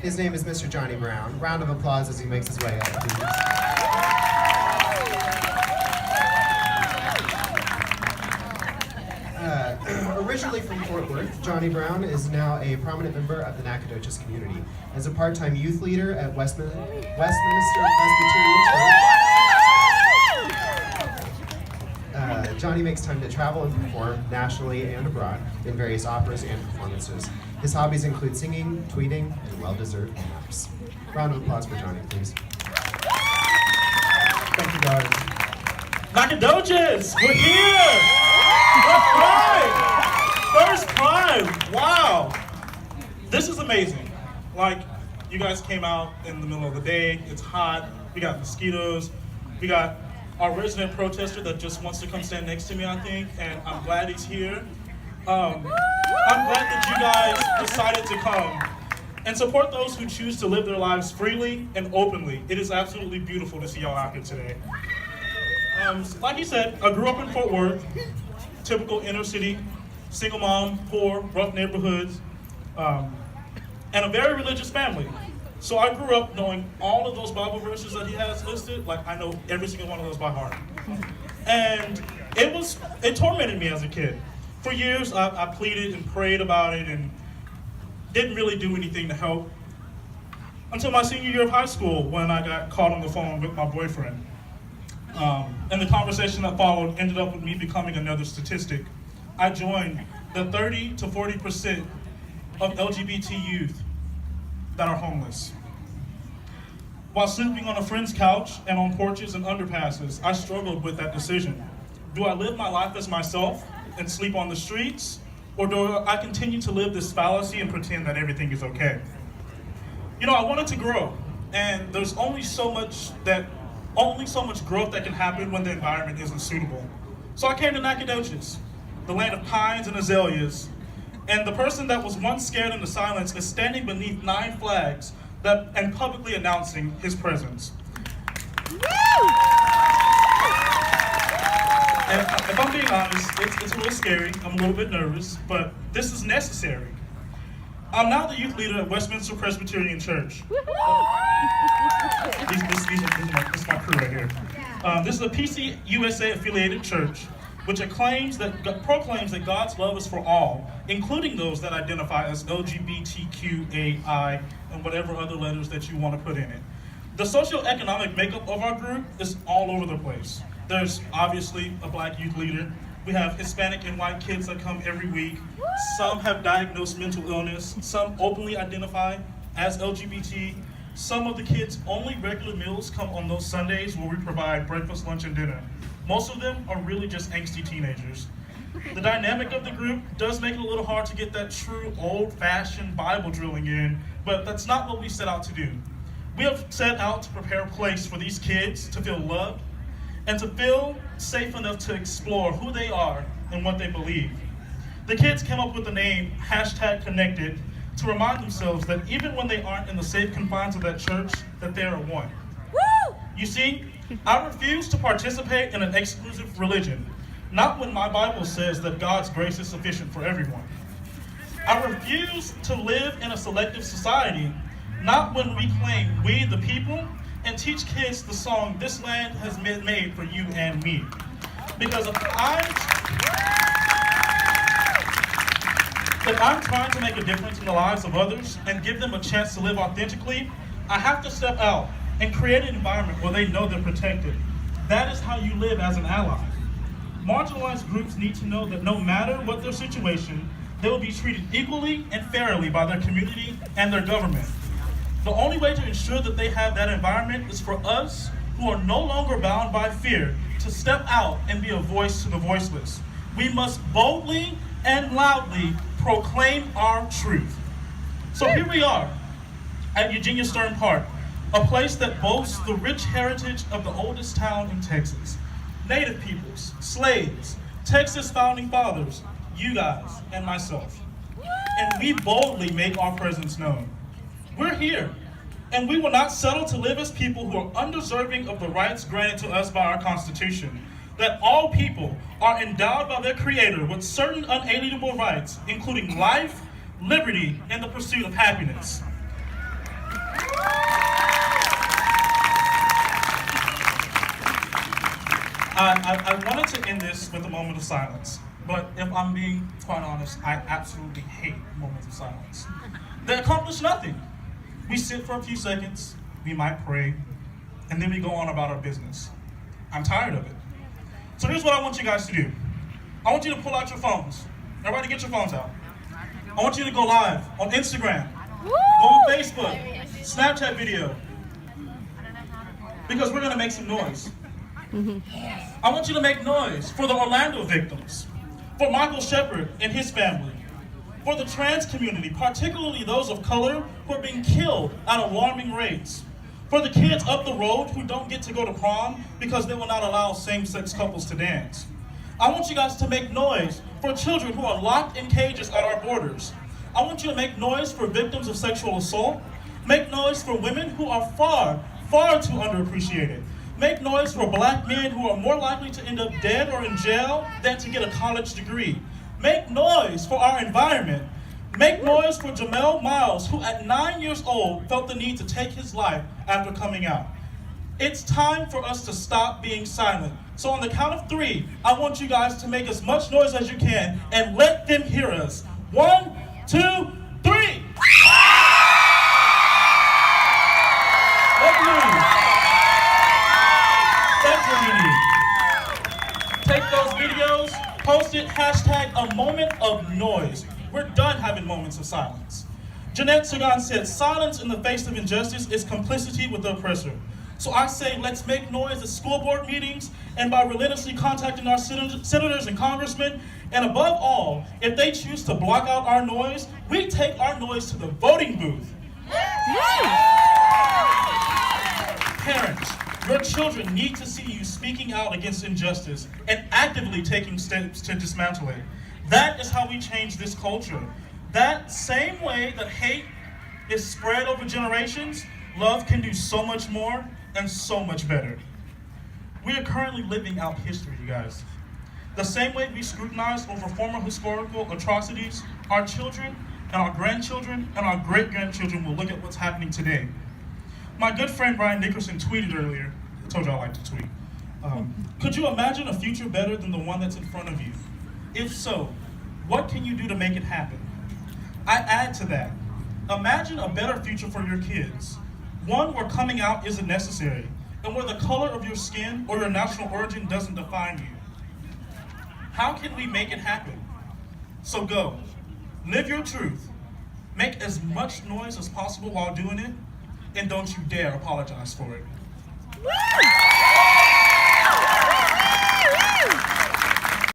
His name is Mr. Johnny Brown. Round of applause as he makes his way up, please. Originally from Fort Worth, Johnny Brown is now a prominent member of the Nacogdoches community. As a part-time youth leader at Westminster Presbyterian Church, Johnny makes time to travel and perform nationally and abroad in various operas and performances. His hobbies include singing, tweeting, and well-deserved naps. Round of applause for Johnny, please. Thank you, guys. Nacogdoches, we're here! First Pride! First Pride! Wow! This is amazing. Like, you guys came out in the middle of the day, it's hot, we got mosquitoes, we got our resident protester that just wants to come stand next to me, I think, and I'm glad he's here. I'm glad that you guys decided to come and support those who choose to live their lives freely and openly. It is absolutely beautiful to see y'all out here today. Like you said, I grew up in Fort Worth, typical inner city, single mom, poor, rough neighborhoods, and a very religious family. So I grew up knowing all of those Bible verses that he has listed. Like, I know every single one of those by heart. And it tormented me as a kid. For years, I pleaded and prayed about it and didn't really do anything to help until my senior year of high school, when I got caught on the phone with my boyfriend. And the conversation that followed ended up with me becoming another statistic. I joined the 30 to 40% of LGBT youth that are homeless. While sleeping on a friend's couch and on porches and underpasses, I struggled with that decision. Do I live my life as myself and sleep on the streets? Or do I continue to live this fallacy and pretend that everything is okay? You know, I wanted to grow, and there's only so much growth that can happen when the environment isn't suitable. So I came to Nacogdoches, the land of pines and azaleas, and the person that was once scared into silence is standing beneath 9 flags and publicly announcing his presence. And if I'm being honest, it's a little scary. I'm a little bit nervous, but this is necessary. I'm now the youth leader at Westminster Presbyterian Church. This is my crew right here. This is a PC USA affiliated church, which proclaims that God's love is for all, including those that identify as LGBTQAI and whatever other letters that you want to put in it. The socioeconomic makeup of our group is all over the place. There's obviously a Black youth leader. We have Hispanic and white kids that come every week. Some have diagnosed mental illness. Some openly identify as LGBT. Some of the kids' only regular meals come on those Sundays where we provide breakfast, lunch, and dinner. Most of them are really just angsty teenagers. The dynamic of the group does make it a little hard to get that true old-fashioned Bible drilling in, but that's not what we set out to do. We have set out to prepare a place for these kids to feel loved and to feel safe enough to explore who they are and what they believe. The kids came up with the name #Connected to remind themselves that even when they aren't in the safe confines of that church, that they are one. Woo! You see, I refuse to participate in an exclusive religion, not when my Bible says that God's grace is sufficient for everyone. I refuse to live in a selective society, not when we claim we the people and teach kids the song "This Land Has Been Made for You and Me." Because if I'm trying to make a difference in the lives of others and give them a chance to live authentically, I have to step out and create an environment where they know they're protected. That is how you live as an ally. Marginalized groups need to know that no matter what their situation, they will be treated equally and fairly by their community and their government. The only way to ensure that they have that environment is for us, who are no longer bound by fear, to step out and be a voice to the voiceless. We must boldly and loudly proclaim our truth. So here we are at Eugenia Stern Park, a place that boasts the rich heritage of the oldest town in Texas. Native peoples, slaves, Texas founding fathers, you guys, and myself. And we boldly make our presence known. We're here, and we will not settle to live as people who are undeserving of the rights granted to us by our Constitution, that all people are endowed by their Creator with certain unalienable rights, including life, liberty, and the pursuit of happiness. I wanted to end this with a moment of silence, but if I'm being quite honest, I absolutely hate moments of silence. They accomplish nothing. We sit for a few seconds, we might pray, and then we go on about our business. I'm tired of it. So here's what I want you guys to do. I want you to pull out your phones. Everybody get your phones out. I want you to go live on Instagram, go on Facebook, Snapchat video, because we're gonna make some noise. I want you to make noise for the Orlando victims, for Michael Shepard and his family, for the trans community, particularly those of color who are being killed at alarming rates, for the kids up the road who don't get to go to prom because they will not allow same-sex couples to dance. I want you guys to make noise for children who are locked in cages at our borders. I want you to make noise for victims of sexual assault. Make noise for women who are far, far too underappreciated. Make noise for black men who are more likely to end up dead or in jail than to get a college degree. Make noise for our environment. Make noise for Jamel Miles, who at 9 years old felt the need to take his life after coming out. It's time for us to stop being silent. So on the count of 3, I want you guys to make as much noise as you can and let them hear us. 1, 2, 3. That's what we need. Take those videos, post it, hashtag a moment of noise. We're done having moments of silence. Jeanette Sagan said, silence in the face of injustice is complicity with the oppressor. So I say, let's make noise at school board meetings and by relentlessly contacting our senators and congressmen. And above all, if they choose to block out our noise, we take our noise to the voting booth. Parents, your children need to see you speaking out against injustice and actively taking steps to dismantle it. That is how we change this culture. That same way that hate is spread over generations, love can do so much more and so much better. We are currently living out history, you guys. The same way we scrutinize over former historical atrocities, our children and our grandchildren and our great-grandchildren will look at what's happening today. My good friend Brian Nickerson tweeted earlier, I told you I like to tweet, could you imagine a future better than the one that's in front of you? If so, what can you do to make it happen? I add to that, imagine a better future for your kids. One where coming out isn't necessary, and where the color of your skin or your national origin doesn't define you. How can we make it happen? So go, live your truth, make as much noise as possible while doing it, and don't you dare apologize for it.